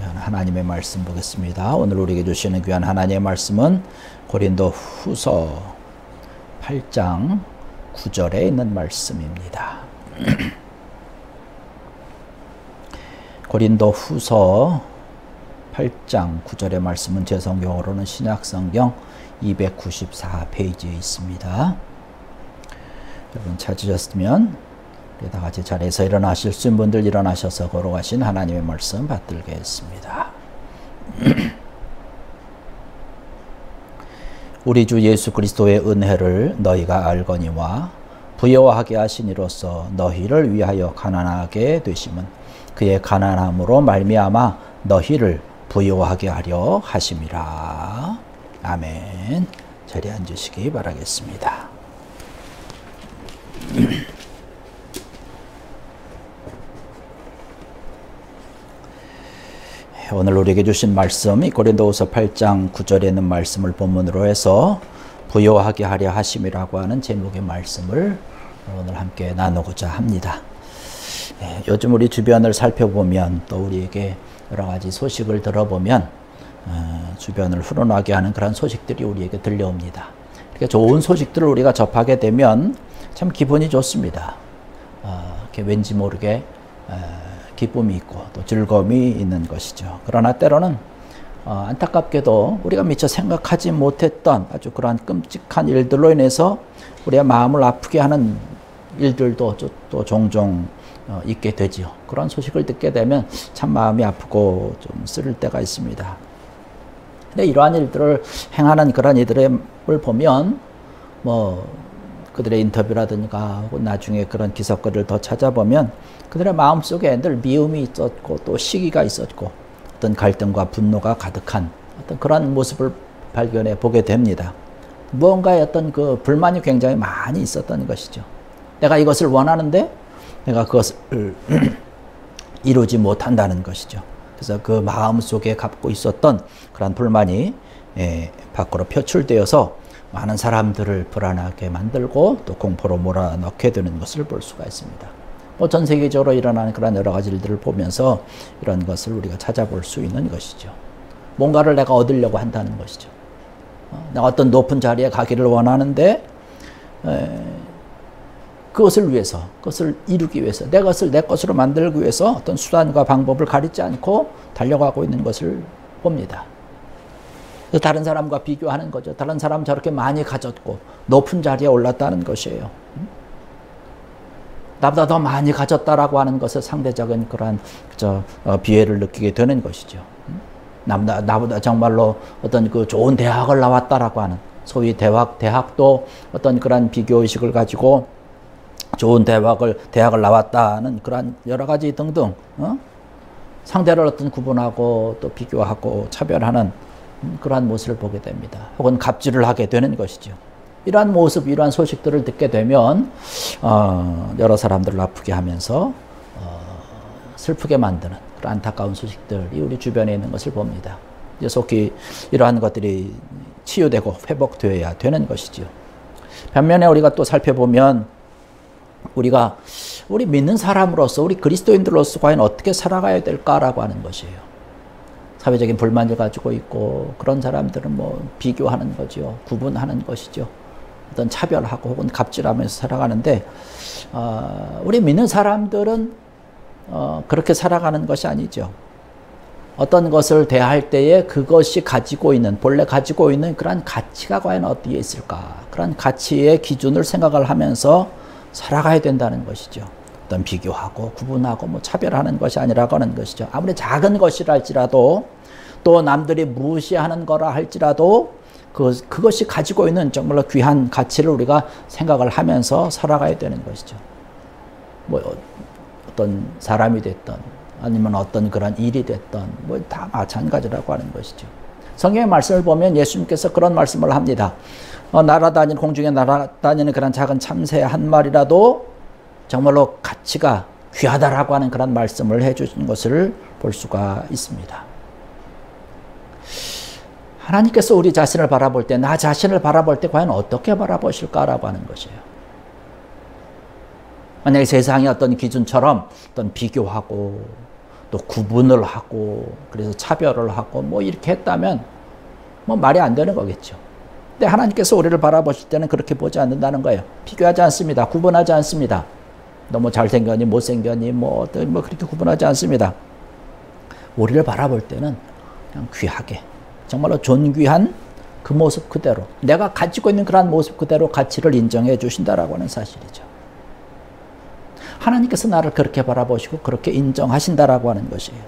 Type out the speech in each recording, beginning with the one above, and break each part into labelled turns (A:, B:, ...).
A: 하나님의 말씀 보겠습니다. 오늘 우리에게 주시는 귀한 하나님의 말씀은 고린도 후서 8장 9절에 있는 말씀입니다. 고린도 후서 8장 9절의 말씀은 제 성경으로는 신약성경 294페이지에 있습니다. 여러분 찾으셨으면 다 같이 자리에서 일어나실 수 있는 분들 일어나셔서 걸어가신 하나님의 말씀 받들겠습니다. 우리 주 예수 그리스도의 은혜를 너희가 알거니와 부여하게 하신 이로써 너희를 위하여 가난하게 되심은 그의 가난함으로 말미암아 너희를 부여하게 하려 하심이라. 아멘. 자리에 앉으시기 바라겠습니다. 오늘 우리에게 주신 말씀, 고린도후서 8장 9절에 있는 말씀을 본문으로 해서 부여하게 하려 하심이라고 하는 제목의 말씀을 오늘 함께 나누고자 합니다. 요즘 우리 주변을 살펴보면 또 우리에게 여러 가지 소식을 들어보면 주변을 훈훈하게 하는 그런 소식들이 우리에게 들려옵니다. 그러니까 좋은 소식들을 우리가 접하게 되면 참 기분이 좋습니다. 이렇게 왠지 모르게 기쁨이 있고 또 즐거움이 있는 것이죠. 그러나 때로는 안타깝게도 우리가 미처 생각하지 못했던 아주 그러한 끔찍한 일들로 인해서 우리의 마음을 아프게 하는 일들도 또 종종 있게 되지요. 그런 소식을 듣게 되면 참 마음이 아프고 좀 쓰릴 때가 있습니다. 근데 이러한 일들을 행하는 그런 이들을 보면 그들의 인터뷰라든가 혹은 나중에 그런 기사거리를 더 찾아보면 그들의 마음속에 늘 미움이 있었고 또 시기가 있었고 어떤 갈등과 분노가 가득한 어떤 그런 모습을 발견해 보게 됩니다. 무언가의 어떤 그 불만이 굉장히 많이 있었던 것이죠. 내가 이것을 원하는데 내가 그것을 이루지 못한다는 것이죠. 그래서 그 마음속에 갖고 있었던 그런 불만이 밖으로 표출되어서 많은 사람들을 불안하게 만들고 또 공포로 몰아넣게 되는 것을 볼 수가 있습니다. 전 세계적으로 일어나는 그런 여러 가지 일들을 보면서 이런 것을 우리가 찾아볼 수 있는 것이죠. 뭔가를 내가 얻으려고 한다는 것이죠. 내가 어떤 높은 자리에 가기를 원하는데 그것을 위해서, 그것을 이루기 위해서, 내 것을 내 것으로 만들기 위해서 어떤 수단과 방법을 가리지 않고 달려가고 있는 것을 봅니다. 다른 사람과 비교하는 거죠. 다른 사람은 저렇게 많이 가졌고 높은 자리에 올랐다는 것이에요. 나보다 더 많이 가졌다라고 하는 것을 상대적인 그러한 비애를 느끼게 되는 것이죠. 나보다 정말로 어떤 그 좋은 대학을 나왔다라고 하는 소위 대학도 어떤 그러한 비교의식을 가지고 좋은 대학을 나왔다는 그러한 여러 가지 등등 상대를 어떤 구분하고 또 비교하고 차별하는 그러한 모습을 보게 됩니다. 혹은 갑질을 하게 되는 것이죠. 이러한 모습, 이러한 소식들을 듣게 되면 여러 사람들을 아프게 하면서 슬프게 만드는 그런 안타까운 소식들이 우리 주변에 있는 것을 봅니다. 이제 속히 이러한 것들이 치유되고 회복되어야 되는 것이죠. 반면에 우리가 또 살펴보면 우리 믿는 사람으로서, 우리 그리스도인들로서 과연 어떻게 살아가야 될까라고 하는 것이에요. 사회적인 불만을 가지고 있고 그런 사람들은 비교하는 거죠. 구분하는 것이죠. 어떤 차별하고 혹은 갑질하면서 살아가는데 우리 믿는 사람들은 그렇게 살아가는 것이 아니죠. 어떤 것을 대할 때에 그것이 본래 가지고 있는 그런 가치가 과연 어디에 있을까? 그런 가치의 기준을 생각을 하면서 살아가야 된다는 것이죠. 어떤 비교하고 구분하고 차별하는 것이 아니라고 하는 것이죠. 아무리 작은 것이라 할지라도 또 남들이 무시하는 거라 할지라도 그것이 가지고 있는 정말로 귀한 가치를 우리가 생각을 하면서 살아가야 되는 것이죠. 어떤 사람이 됐던 아니면 어떤 그런 일이 됐던 다 마찬가지라고 하는 것이죠. 성경의 말씀을 보면 예수님께서 그런 말씀을 합니다. 공중에 날아다니는 그런 작은 참새 한 마리라도 정말로 가치가 귀하다라고 하는 그런 말씀을 해주신 것을 볼 수가 있습니다. 하나님께서 우리 자신을 바라볼 때, 나 자신을 바라볼 때 과연 어떻게 바라보실까라고 하는 것이에요. 만약에 세상의 어떤 기준처럼 어떤 비교하고 또 구분을 하고 그래서 차별을 하고 뭐 이렇게 했다면 뭐 말이 안 되는 거겠죠. 근데 하나님께서 우리를 바라보실 때는 그렇게 보지 않는다는 거예요. 비교하지 않습니다. 구분하지 않습니다. 너무 잘생겼니 못생겼니 뭐 그렇게 구분하지 않습니다. 우리를 바라볼 때는 그냥 귀하게 정말로 존귀한 그 모습 그대로 내가 가지고 있는 그러한 모습 그대로 가치를 인정해 주신다라고 하는 사실이죠. 하나님께서 나를 그렇게 바라보시고 그렇게 인정하신다라고 하는 것이에요.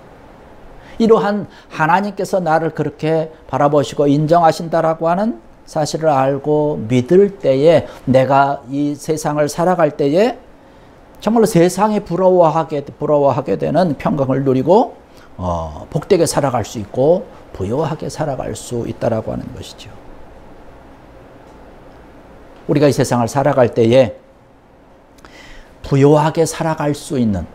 A: 이러한 하나님께서 나를 그렇게 바라보시고 인정하신다라고 하는 사실을 알고 믿을 때에 내가 이 세상을 살아갈 때에 정말로 세상에 부러워하게 되는 평강을 누리고 복되게 살아갈 수 있고 부요하게 살아갈 수 있다라고 하는 것이죠. 우리가 이 세상을 살아갈 때에 부요하게 살아갈 수 있는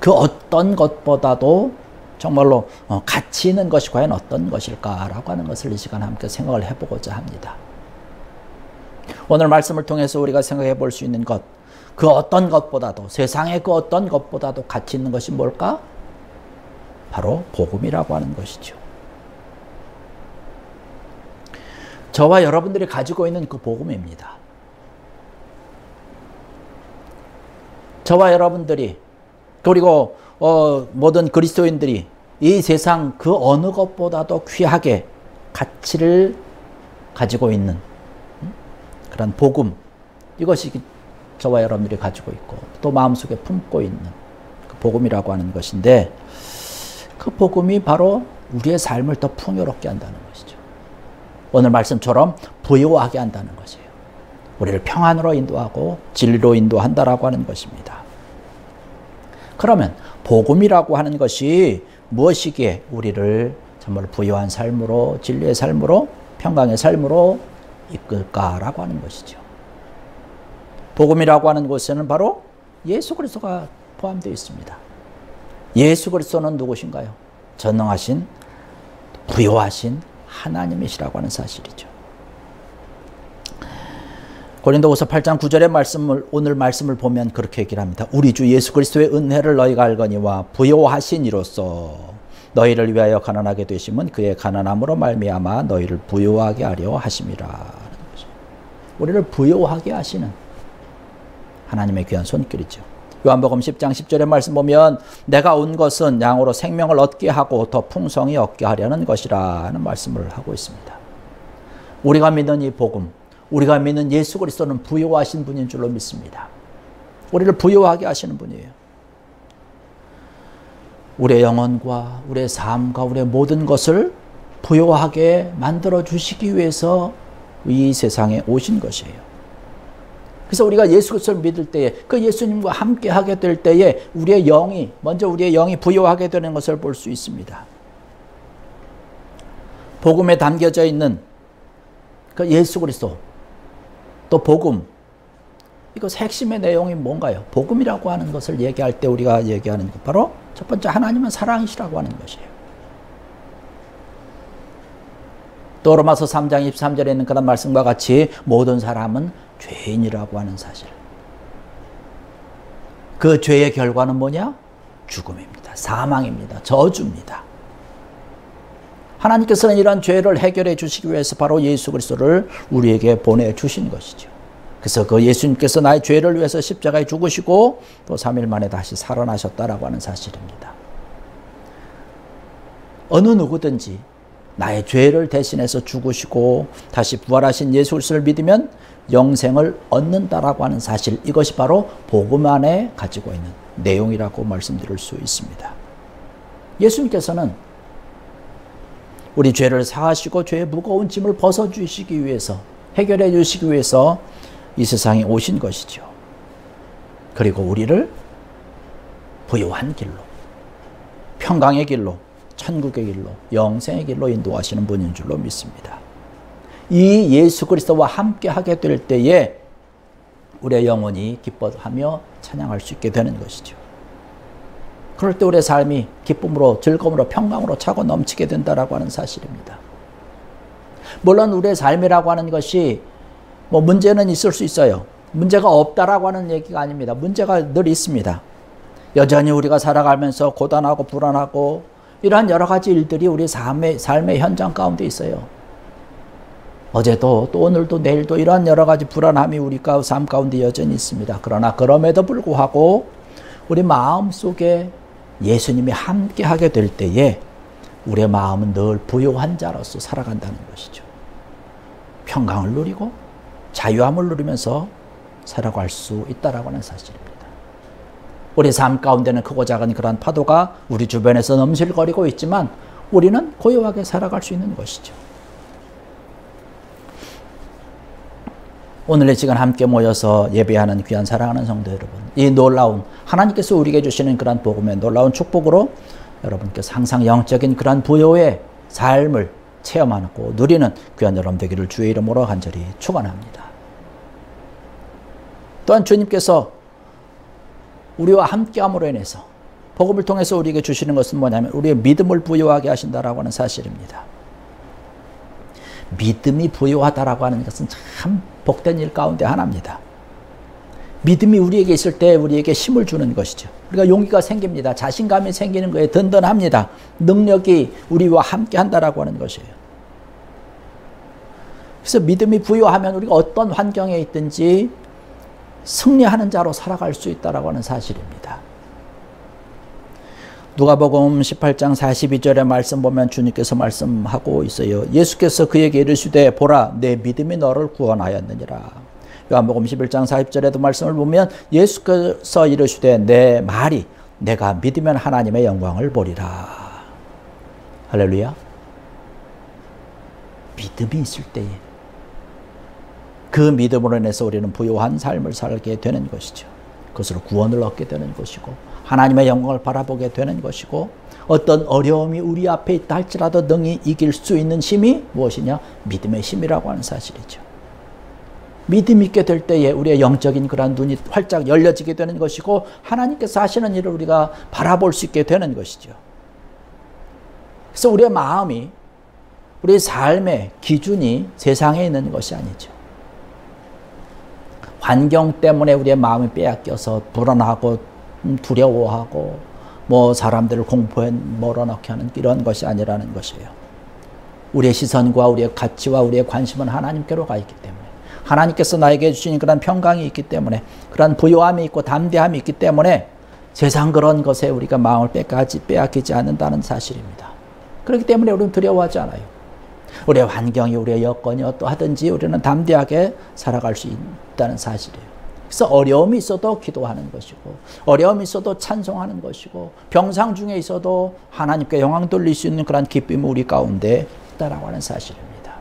A: 그 어떤 것보다도 정말로 가치 있는 것이 과연 어떤 것일까라고 하는 것을 이 시간 함께 생각을 해보고자 합니다. 오늘 말씀을 통해서 우리가 생각해 볼 수 있는 것, 그 어떤 것보다도 세상의 그 어떤 것보다도 가치 있는 것이 뭘까? 바로 복음이라고 하는 것이죠. 저와 여러분들이 가지고 있는 그 복음입니다. 저와 여러분들이 그리고 모든 그리스도인들이 이 세상 그 어느 것보다도 귀하게 가치를 가지고 있는 그런 복음, 이것이 저와 여러분들이 가지고 있고 또 마음속에 품고 있는 그 복음이라고 하는 것인데, 그 복음이 바로 우리의 삶을 더 풍요롭게 한다는 것이죠. 오늘 말씀처럼 부요하게 한다는 것이에요. 우리를 평안으로 인도하고 진리로 인도한다라고 하는 것입니다. 그러면 복음이라고 하는 것이 무엇이기에 우리를 정말 부요한 삶으로, 진리의 삶으로, 평강의 삶으로 이끌까라고 하는 것이죠. 복음이라고 하는 곳에는 바로 예수 그리스도가 포함되어 있습니다. 예수 그리스도는 누구신가요? 전능하신, 부요하신 하나님이시라고 하는 사실이죠. 고린도후서 8장 9절의 오늘 말씀을 보면 그렇게 얘기를 합니다. 우리 주 예수 그리스도의 은혜를 너희가 알거니와 부요하신 이로써 너희를 위하여 가난하게 되심은 그의 가난함으로 말미암아 너희를 부요하게 하려 하심이라. 우리를 부요하게 하시는 하나님의 귀한 손길이죠. 요한복음 10장 10절의 말씀 보면 내가 온 것은 양으로 생명을 얻게 하고 더 풍성히 얻게 하려는 것이라 하는 말씀을 하고 있습니다. 우리가 믿는 이 복음, 우리가 믿는 예수 그리스도는 부요하신 분인 줄로 믿습니다. 우리를 부요하게 하시는 분이에요. 우리의 영혼과 우리의 삶과 우리의 모든 것을 부요하게 만들어 주시기 위해서 이 세상에 오신 것이에요. 그래서 우리가 예수 그리스도를 믿을 때에, 그 예수님과 함께 하게 될 때에 우리의 영이 부요하게 되는 것을 볼 수 있습니다. 복음에 담겨져 있는 그 예수 그리스도, 또 복음, 이것 핵심의 내용이 뭔가요? 복음이라고 하는 것을 얘기할 때 우리가 얘기하는 것, 바로 첫 번째 하나님은 사랑이시라고 하는 것이에요. 또 로마서 3장 23절에 있는 그런 말씀과 같이 모든 사람은 죄인이라고 하는 사실. 그 죄의 결과는 뭐냐? 죽음입니다. 사망입니다. 저주입니다. 하나님께서는 이런 죄를 해결해 주시기 위해서 바로 예수 그리스도를 우리에게 보내주신 것이죠. 그래서 그 예수님께서 나의 죄를 위해서 십자가에 죽으시고 또 3일 만에 다시 살아나셨다라고 하는 사실입니다. 어느 누구든지 나의 죄를 대신해서 죽으시고 다시 부활하신 예수 그리스도를 믿으면 영생을 얻는다라고 하는 사실, 이것이 바로 복음 안에 가지고 있는 내용이라고 말씀드릴 수 있습니다. 예수님께서는 우리 죄를 사하시고 죄의 무거운 짐을 벗어주시기 위해서, 해결해 주시기 위해서 이 세상에 오신 것이죠. 그리고 우리를 부요한 길로, 평강의 길로, 천국의 길로, 영생의 길로 인도하시는 분인 줄로 믿습니다. 이 예수 그리스도와 함께 하게 될 때에 우리의 영혼이 기뻐하며 찬양할 수 있게 되는 것이죠. 그럴 때 우리의 삶이 기쁨으로, 즐거움으로, 평강으로 차고 넘치게 된다라고 하는 사실입니다. 물론 우리의 삶이라고 하는 것이 문제는 있을 수 있어요. 문제가 없다라고 하는 얘기가 아닙니다. 문제가 늘 있습니다. 여전히 우리가 살아가면서 고단하고 불안하고 이러한 여러 가지 일들이 우리 삶의 현장 가운데 있어요. 어제도 또 오늘도 내일도 이러한 여러 가지 불안함이 우리 삶 가운데 여전히 있습니다. 그러나 그럼에도 불구하고 우리 마음 속에 예수님이 함께하게 될 때에 우리의 마음은 늘 부요한 자로서 살아간다는 것이죠. 평강을 누리고 자유함을 누리면서 살아갈 수 있다라고 하는 사실입니다. 우리 삶 가운데는 크고 작은 그러한 파도가 우리 주변에서 넘실거리고 있지만 우리는 고요하게 살아갈 수 있는 것이죠. 오늘 이 시간 함께 모여서 예배하는 귀한 사랑하는 성도 여러분, 이 놀라운 하나님께서 우리에게 주시는 그러한 복음의 놀라운 축복으로 여러분께서 항상 영적인 그러한 부요의 삶을 체험하고 누리는 귀한 여러분 되기를 주의 이름으로 간절히 축원합니다. 또한 주님께서 우리와 함께함으로 인해서 복음을 통해서 우리에게 주시는 것은 뭐냐면 우리의 믿음을 부요하게 하신다라고 하는 사실입니다. 믿음이 부요하다라고 하는 것은 참 복된 일 가운데 하나입니다. 믿음이 우리에게 있을 때 우리에게 힘을 주는 것이죠. 우리가 용기가 생깁니다. 자신감이 생기는 거에 든든합니다. 능력이 우리와 함께 한다라고 하는 것이에요. 그래서 믿음이 부요하면 우리가 어떤 환경에 있든지 승리하는 자로 살아갈 수 있다라고 하는 사실입니다. 누가복음 18장 42절의 말씀 보면 주님께서 말씀하고 있어요. 예수께서 그에게 이르시되 보라 내 믿음이 너를 구원하였느니라. 요한복음 11장 40절에도 말씀을 보면 예수께서 이르시되 내 말이 내가 믿으면 하나님의 영광을 보리라. 할렐루야. 믿음이 있을 때에 그 믿음으로 인해서 우리는 부요한 삶을 살게 되는 것이죠. 그것으로 구원을 얻게 되는 것이고 하나님의 영광을 바라보게 되는 것이고 어떤 어려움이 우리 앞에 있다 할지라도 능히 이길 수 있는 힘이 무엇이냐? 믿음의 힘이라고 하는 사실이죠. 믿음이 있게 될 때에 우리의 영적인 그러한 눈이 활짝 열려지게 되는 것이고 하나님께서 하시는 일을 우리가 바라볼 수 있게 되는 것이죠. 그래서 우리의 마음이 우리의 삶의 기준이 세상에 있는 것이 아니죠. 환경 때문에 우리의 마음이 빼앗겨서 불안하고 두려워하고 사람들을 공포에 몰아넣게 하는 이런 것이 아니라는 것이에요. 우리의 시선과 우리의 가치와 우리의 관심은 하나님께로 가 있기 때문에 하나님께서 나에게 주신 그런 평강이 있기 때문에 그런 부요함이 있고 담대함이 있기 때문에 세상 그런 것에 우리가 마음을 빼앗기지 않는다는 사실입니다. 그렇기 때문에 우리는 두려워하지 않아요. 우리의 환경이 우리의 여건이 어떠하든지 우리는 담대하게 살아갈 수 있다는 사실이에요. 그래서 어려움이 있어도 기도하는 것이고 어려움이 있어도 찬송하는 것이고 병상 중에 있어도 하나님께 영광 돌릴 수 있는 그런 기쁨이 우리 가운데 있다라고 하는 사실입니다.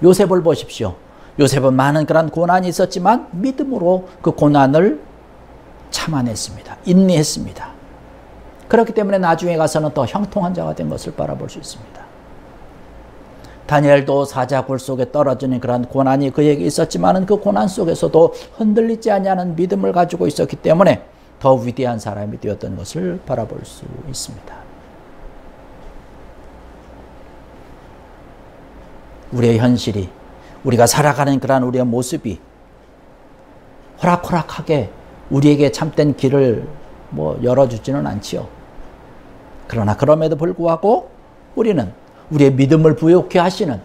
A: 요셉을 보십시오. 요셉은 많은 그런 고난이 있었지만 믿음으로 그 고난을 참아냈습니다. 인내했습니다. 그렇기 때문에 나중에 가서는 더 형통한 자가 된 것을 바라볼 수 있습니다. 다니엘도 사자굴 속에 떨어지는 그런 고난이 그에게 있었지만 그 고난 속에서도 흔들리지 아니하는 믿음을 가지고 있었기 때문에 더 위대한 사람이 되었던 것을 바라볼 수 있습니다. 우리의 현실이 우리가 살아가는 그런 우리의 모습이 호락호락하게 우리에게 참된 길을 열어주지는 않지요. 그러나 그럼에도 불구하고 우리는 우리의 믿음을 부요케 하시는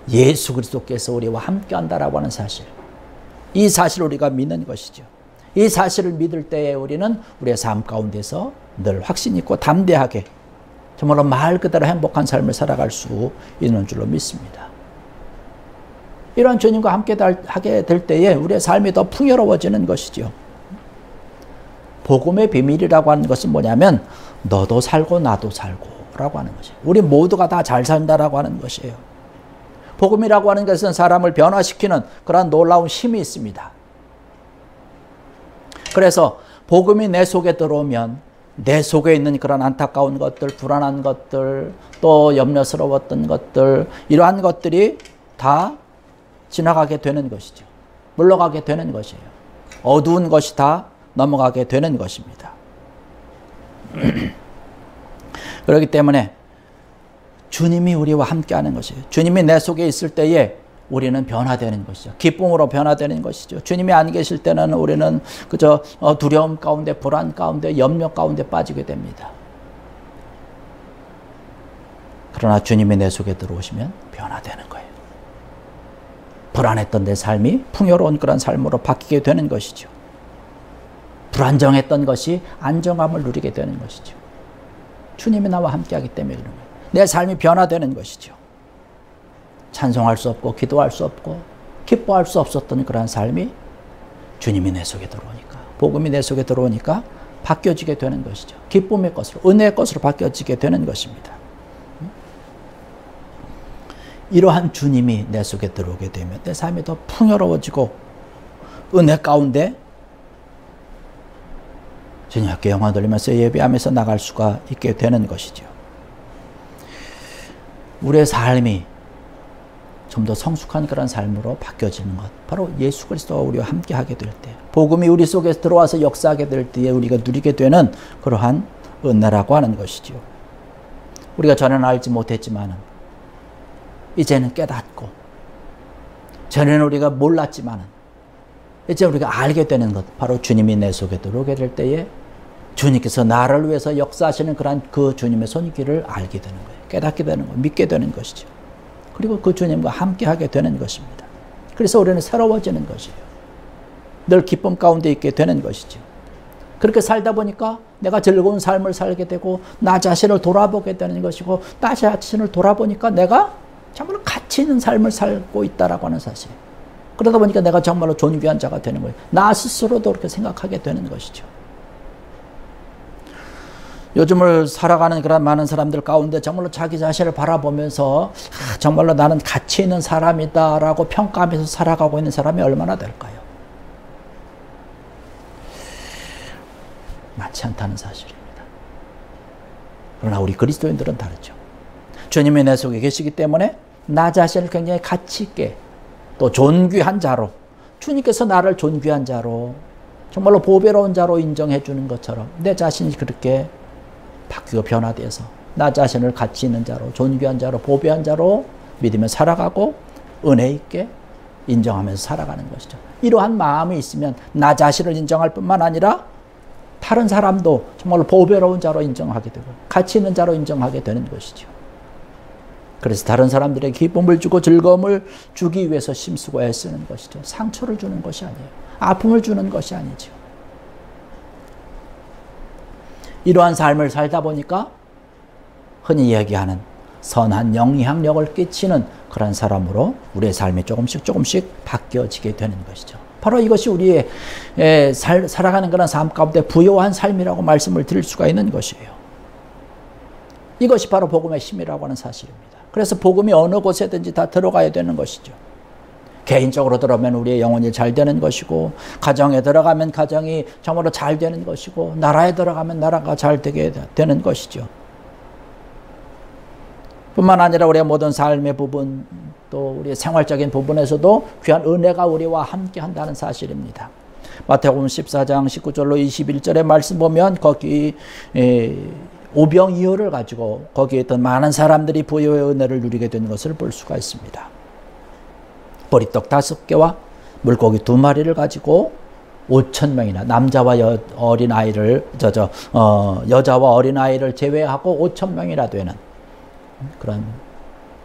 A: 예수 그리스도께서 우리와 함께한다라고 하는 사실, 이 사실을 우리가 믿는 것이죠. 이 사실을 믿을 때에 우리는 우리의 삶 가운데서 늘 확신 있고 담대하게 정말로 말 그대로 행복한 삶을 살아갈 수 있는 줄로 믿습니다. 이러한 주님과 함께 하게 될 때에 우리의 삶이 더 풍요로워지는 것이죠. 복음의 비밀이라고 하는 것은 뭐냐면 너도 살고 나도 살고 라고 하는 것이에요. 우리 모두가 다 잘 산다라고 하는 것이에요. 복음이라고 하는 것은 사람을 변화시키는 그런 놀라운 힘이 있습니다. 그래서 복음이 내 속에 들어오면 내 속에 있는 그런 안타까운 것들, 불안한 것들, 또 염려스러웠던 것들, 이러한 것들이 다 지나가게 되는 것이죠. 물러가게 되는 것이에요. 어두운 것이 다 넘어가게 되는 것입니다. 그렇기 때문에 주님이 우리와 함께하는 것이에요. 주님이 내 속에 있을 때에 우리는 변화되는 것이죠. 기쁨으로 변화되는 것이죠. 주님이 안 계실 때는 우리는 그저 두려움 가운데, 불안 가운데, 염려 가운데 빠지게 됩니다. 그러나 주님이 내 속에 들어오시면 변화되는 거예요. 불안했던 내 삶이 풍요로운 그런 삶으로 바뀌게 되는 것이죠. 불안정했던 것이 안정감을 누리게 되는 것이죠. 주님이 나와 함께하기 때문에 그런 거예요. 내 삶이 변화되는 것이죠. 찬송할 수 없고 기도할 수 없고 기뻐할 수 없었던 그러한 삶이 주님이 내 속에 들어오니까, 복음이 내 속에 들어오니까 바뀌어지게 되는 것이죠. 기쁨의 것으로, 은혜의 것으로 바뀌어지게 되는 것입니다. 이러한 주님이 내 속에 들어오게 되면 내 삶이 더 풍요로워지고 은혜 가운데 주님께 영광 돌리면서 예배하면서 나갈 수가 있게 되는 것이죠. 우리의 삶이 좀 더 성숙한 그런 삶으로 바뀌어지는 것, 바로 예수 그리스도와 우리와 함께하게 될 때, 복음이 우리 속에 들어와서 역사하게 될 때에 우리가 누리게 되는 그러한 은혜라고 하는 것이죠. 우리가 전에는 알지 못했지만 이제는 깨닫고, 전에는 우리가 몰랐지만 이제 우리가 알게 되는 것, 바로 주님이 내 속에 들어오게 될 때에 주님께서 나를 위해서 역사하시는 그런 그 주님의 손길을 알게 되는 거예요. 깨닫게 되는 거예요. 믿게 되는 것이죠. 그리고 그 주님과 함께하게 되는 것입니다. 그래서 우리는 새로워지는 것이에요. 늘 기쁨 가운데 있게 되는 것이죠. 그렇게 살다 보니까 내가 즐거운 삶을 살게 되고 나 자신을 돌아보게 되는 것이고, 나 자신을 돌아보니까 내가 정말로 가치 있는 삶을 살고 있다라고 하는 사실. 그러다 보니까 내가 정말로 존귀한 자가 되는 거예요. 나 스스로도 그렇게 생각하게 되는 것이죠. 요즘을 살아가는 그런 많은 사람들 가운데 정말로 자기 자신을 바라보면서 정말로 나는 가치 있는 사람이다라고 평가하면서 살아가고 있는 사람이 얼마나 될까요? 많지 않다는 사실입니다. 그러나 우리 그리스도인들은 다르죠. 주님이 내 속에 계시기 때문에 나 자신을 굉장히 가치 있게, 또 존귀한 자로, 주님께서 나를 존귀한 자로, 정말로 보배로운 자로 인정해 주는 것처럼 내 자신이 그렇게 바뀌고 변화되어서 나 자신을 가치 있는 자로, 존귀한 자로, 보배한 자로 믿으며 살아가고 은혜 있게 인정하면서 살아가는 것이죠. 이러한 마음이 있으면 나 자신을 인정할 뿐만 아니라 다른 사람도 정말로 보배로운 자로 인정하게 되고 가치 있는 자로 인정하게 되는 것이죠. 그래서 다른 사람들에게 기쁨을 주고 즐거움을 주기 위해서 힘쓰고 애쓰는 것이죠. 상처를 주는 것이 아니에요. 아픔을 주는 것이 아니죠. 이러한 삶을 살다 보니까 흔히 이야기하는 선한 영향력을 끼치는 그런 사람으로 우리의 삶이 조금씩 바뀌어지게 되는 것이죠. 바로 이것이 우리의 살아가는 그런 삶 가운데 부요한 삶이라고 말씀을 드릴 수가 있는 것이에요. 이것이 바로 복음의 힘이라고 하는 사실입니다. 그래서 복음이 어느 곳에든지 다 들어가야 되는 것이죠. 개인적으로 들어가면 우리의 영혼이 잘 되는 것이고, 가정에 들어가면 가정이 정말로 잘 되는 것이고, 나라에 들어가면 나라가 잘 되게 되는 것이죠. 뿐만 아니라 우리의 모든 삶의 부분, 또 우리의 생활적인 부분에서도 귀한 은혜가 우리와 함께 한다는 사실입니다. 마태복음 14장 19절로 21절의 말씀 보면 거기 오병이어를 가지고 거기에 있던 많은 사람들이 부요의 은혜를 누리게 되는 것을 볼 수가 있습니다. 보리떡 5개와 물고기 2마리를 가지고 5,000명이나 남자와 여자와 어린아이를 제외하고 5,000명이나 되는 그런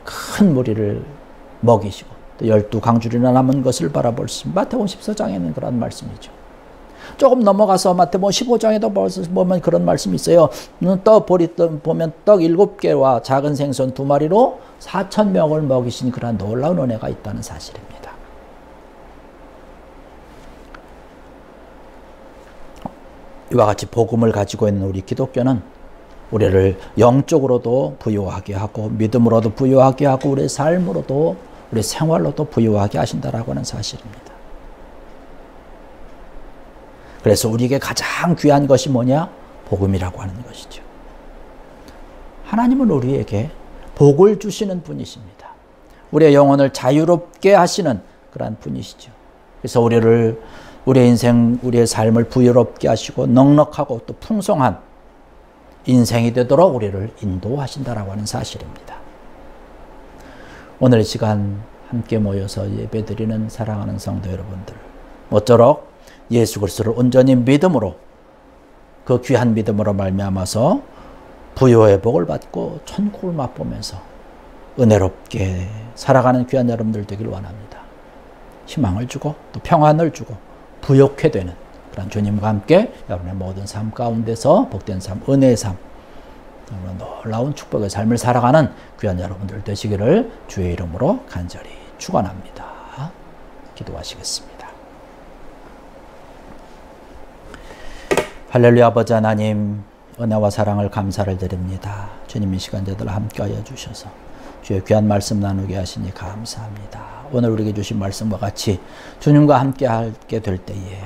A: 큰 무리를 먹이시고, 또 12강줄이나 남은 것을 바라볼 수 있습니다. 마태복음 14장에는 그런 말씀이죠. 조금 넘어가서 마태복음 15장에도 보면 그런 말씀이 있어요. 보리떡 보면 떡 7개와 작은 생선 2마리로 4,000명을 먹이신 그런 놀라운 은혜가 있다는 사실입니다. 이와 같이 복음을 가지고 있는 우리 기독교는 우리를 영적으로도 부유하게 하고 믿음으로도 부유하게 하고 우리의 삶으로도 우리 생활로도 부유하게 하신다라고 하는 사실입니다. 그래서 우리에게 가장 귀한 것이 뭐냐? 복음이라고 하는 것이죠. 하나님은 우리에게 복을 주시는 분이십니다. 우리의 영혼을 자유롭게 하시는 그러한 분이시죠. 그래서 우리의 인생, 우리의 삶을 부유롭게 하시고 넉넉하고 또 풍성한 인생이 되도록 우리를 인도하신다라고 하는 사실입니다. 오늘 이 시간 함께 모여서 예배드리는 사랑하는 성도 여러분들, 모쪼록 예수 그리스도를 온전히 믿음으로, 그 귀한 믿음으로 말미암아서 부요의 복을 받고 천국을 맛보면서 은혜롭게 살아가는 귀한 여러분들 되길 원합니다. 희망을 주고 또 평안을 주고 부욕해 되는 그런 주님과 함께 여러분의 모든 삶 가운데서 복된 삶, 은혜의 삶, 놀라운 축복의 삶을 살아가는 귀한 여러분들 되시기를 주의 이름으로 간절히 축원합니다. 기도하시겠습니다. 할렐루야. 아버지 하나님, 은혜와 사랑을 감사를 드립니다. 주님, 이 시간 저들과 함께하여 주셔서 주의 귀한 말씀 나누게 하시니 감사합니다. 오늘 우리에게 주신 말씀과 같이 주님과 함께하게 될 때에,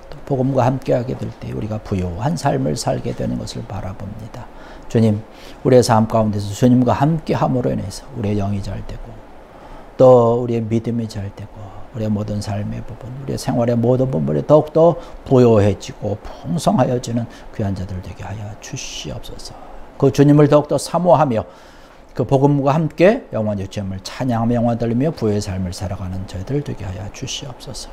A: 또 복음과 함께하게 될 때에 우리가 부요한 삶을 살게 되는 것을 바라봅니다. 주님, 우리의 삶 가운데서 주님과 함께함으로 인해서 우리의 영이 잘 되고 또 우리의 믿음이 잘 되고 우리의 모든 삶의 부분, 우리의 생활의 모든 부분이 더욱더 부요해지고 풍성하여지는 귀한 자들 되게 하여 주시옵소서. 그 주님을 더욱더 사모하며 그 복음과 함께 영원히 주님을 찬양하며 영원 돌리며 부요의 삶을 살아가는 저희들 되게 하여 주시옵소서.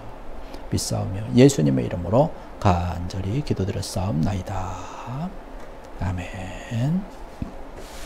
A: 믿사오며 예수님의 이름으로 간절히 기도드렸사옵나이다. 아멘.